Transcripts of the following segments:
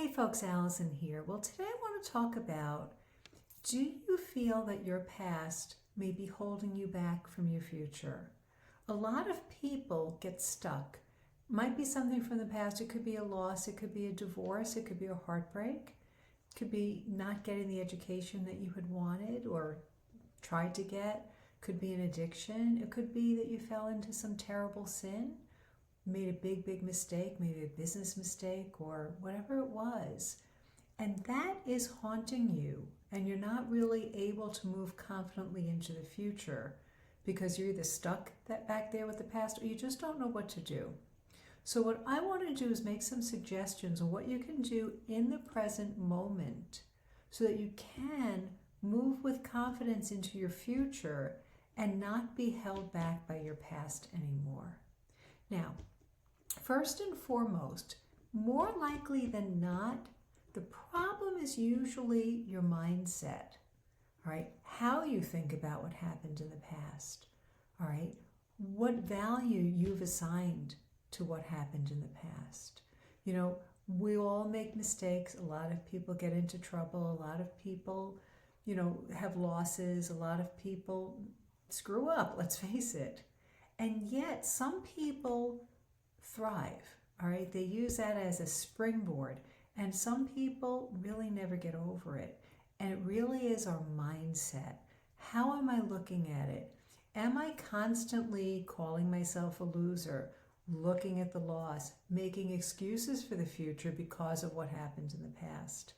folks, Allison here. Well, today I want to talk about, do you feel that your past may be holding you back from your future? A lot of people get stuck. Might be something from the past. It could be a loss. It could be a divorce. It could be a heartbreak. It could be not getting the education that you had wanted or tried to get. It could be an addiction. It could be that you fell into some terrible sin, made a big mistake, maybe a business mistake or whatever it was. And that is haunting you, and you're not really able to move confidently into the future because you're either stuck back there with the past or you just don't know what to do. So what I want to do is make some suggestions on what you can do in the present moment so that you can move with confidence into your future and not be held back by your past anymore. Now, first and foremost, more likely than not, the problem is usually your mindset, all right? How you think about what happened in the past, all right? What value you've assigned to what happened in the past. You know, we all make mistakes. A lot of people get into trouble. A lot of people, have losses. A lot of people screw up, let's face it. And yet some people thrive, all right? They use that as a springboard. And some people really never get over it. And it really is our mindset. How am I looking at it? Am I constantly calling myself a loser, looking at the loss, making excuses for the future because of what happened in the past?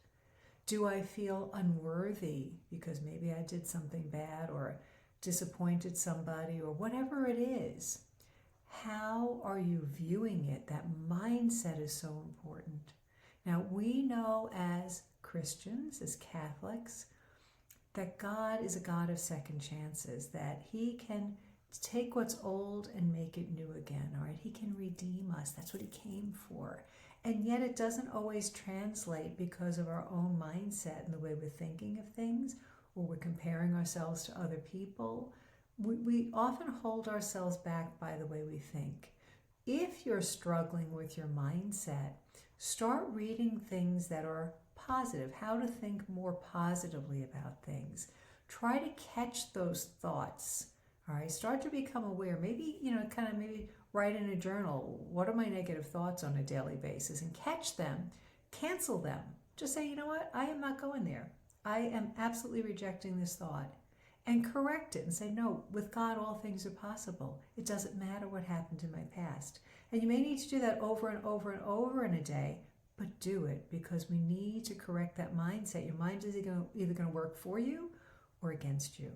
Do I feel unworthy because maybe I did something bad or disappointed somebody or whatever it is? How are you viewing it? That mindset is so important. Now, we know as Christians, as Catholics, that God is a God of second chances, that He can take what's old and make it new again, all right? He can redeem us. That's what He came for. And yet it doesn't always translate because of our own mindset and the way we're thinking of things, or we're comparing ourselves to other people. We often hold ourselves back by the way we think. If you're struggling with your mindset, start reading things that are positive, how to think more positively about things. Try to catch those thoughts, all right? Start to become aware. Maybe, maybe write in a journal, what are my negative thoughts on a daily basis, and catch them, cancel them. Just say, you know what, I am not going there. I am absolutely rejecting this thought. And correct it and say, no, with God, all things are possible. It doesn't matter what happened in my past. And you may need to do that over and over and over in a day, but do it, because we need to correct that mindset. Your mind is either going to work for you or against you.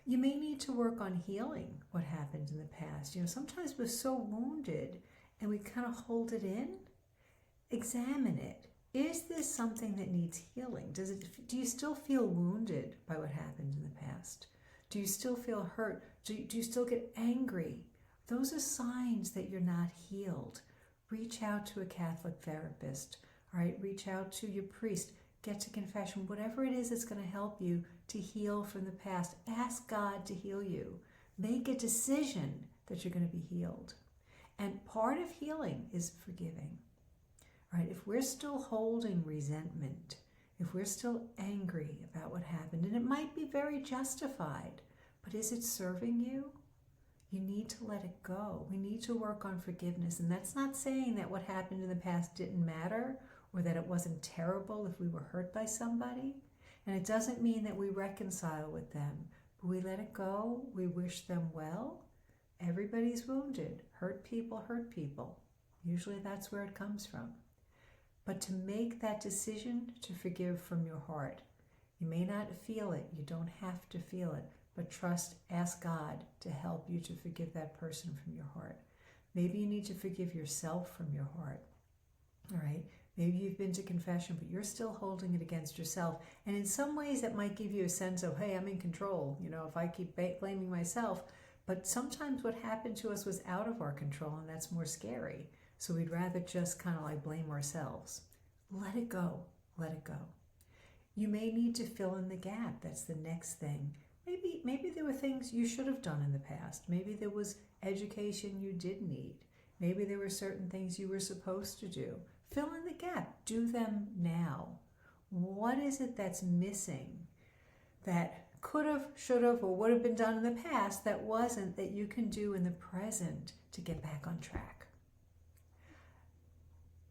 You may need to work on healing what happened in the past. Sometimes we're so wounded and we kind of hold it in. Examine it. Is this something that needs healing? Do you still feel wounded by what happened in the past? Do you still feel hurt? Do you still get angry? Those are signs that you're not healed. Reach out to a Catholic therapist, all right? Reach out to your priest. Get to confession. Whatever it is that's going to help you to heal from the past. Ask God to heal you. Make a decision that you're going to be healed. And part of healing is forgiving. Right? If we're still holding resentment, if we're still angry about what happened, and it might be very justified, but is it serving you? You need to let it go. We need to work on forgiveness. And that's not saying that what happened in the past didn't matter or that it wasn't terrible if we were hurt by somebody. And it doesn't mean that we reconcile with them, but we let it go. We wish them well. Everybody's wounded. Hurt people hurt people. Usually that's where it comes from. But to make that decision to forgive from your heart, you may not feel it. You don't have to feel it. But ask God to help you to forgive that person from your heart. Maybe you need to forgive yourself from your heart, all right? Maybe you've been to confession, but you're still holding it against yourself. And in some ways, that might give you a sense of, hey, I'm in control, if I keep blaming myself. But sometimes what happened to us was out of our control, and that's more scary. So we'd rather just kind of like blame ourselves. Let it go. Let it go. You may need to fill in the gap. That's the next thing. Maybe there were things you should have done in the past. Maybe there was education you did need. Maybe there were certain things you were supposed to do. Fill in the gap. Do them now. What is it that's missing that could have, should have, or would have been done in the past that wasn't, that you can do in the present to get back on track?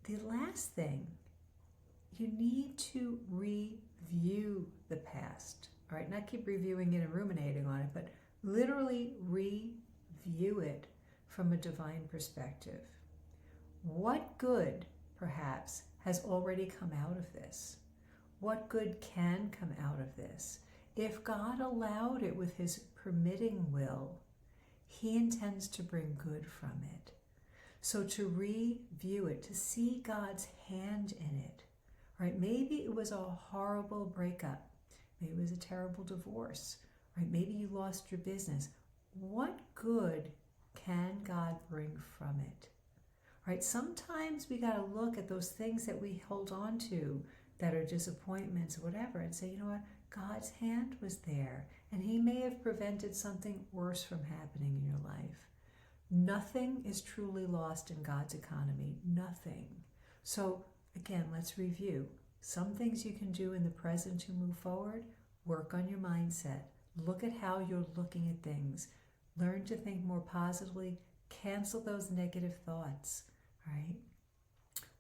The last thing, you need to review the past. All right, not keep reviewing it and ruminating on it, but literally review it from a divine perspective. What good, perhaps, has already come out of this? What good can come out of this? If God allowed it with his permitting will, he intends to bring good from it. So to review it, to see God's hand in it, right? Maybe it was a horrible breakup. Maybe it was a terrible divorce, right? Maybe you lost your business. What good can God bring from it? Right? Sometimes we got to look at those things that we hold on to that are disappointments or whatever and say, you know what? God's hand was there, and he may have prevented something worse from happening in your life. Nothing is truly lost in God's economy. Nothing. So again, let's review. Some things you can do in the present to move forward. Work on your mindset. Look at how you're looking at things. Learn to think more positively. Cancel those negative thoughts, right?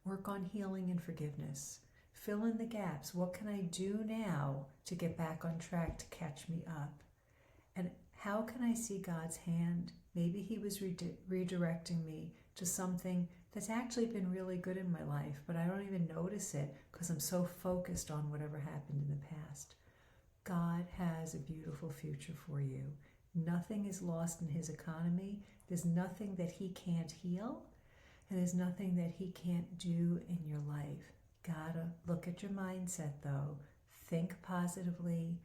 Work on healing and forgiveness. Fill in the gaps. What can I do now to get back on track, to catch me up? And how can I see God's hand? Maybe he was redirecting me to something that's actually been really good in my life, but I don't even notice it because I'm so focused on whatever happened in the past. God has a beautiful future for you. Nothing is lost in his economy. There's nothing that he can't heal, and there's nothing that he can't do in your life. Gotta look at your mindset though. Think positively.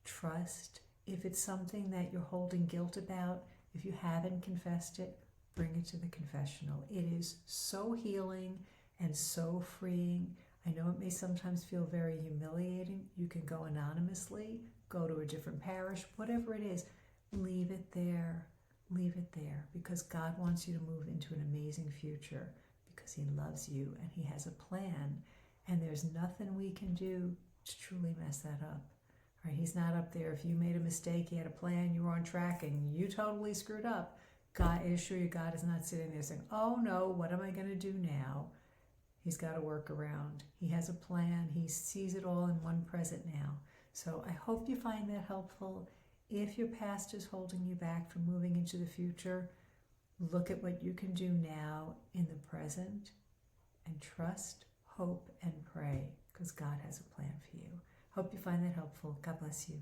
Trust. If it's something that you're holding guilt about, if you haven't confessed it, bring it to the confessional. It is so healing and so freeing. I know it may sometimes feel very humiliating. You can go anonymously, go to a different parish, whatever it is. Leave it there. Leave it there, because God wants you to move into an amazing future, because he loves you and he has a plan, and there's nothing we can do to truly mess that up. Right? He's not up there. If you made a mistake, he had a plan, you were on track, and you totally screwed up, God, I assure you, God is not sitting there saying, oh no, what am I going to do now? He's got a workaround. He has a plan. He sees it all in one present now. So I hope you find that helpful. If your past is holding you back from moving into the future, look at what you can do now in the present, and trust, hope, and pray, because God has a plan for you. Hope you find that helpful. God bless you.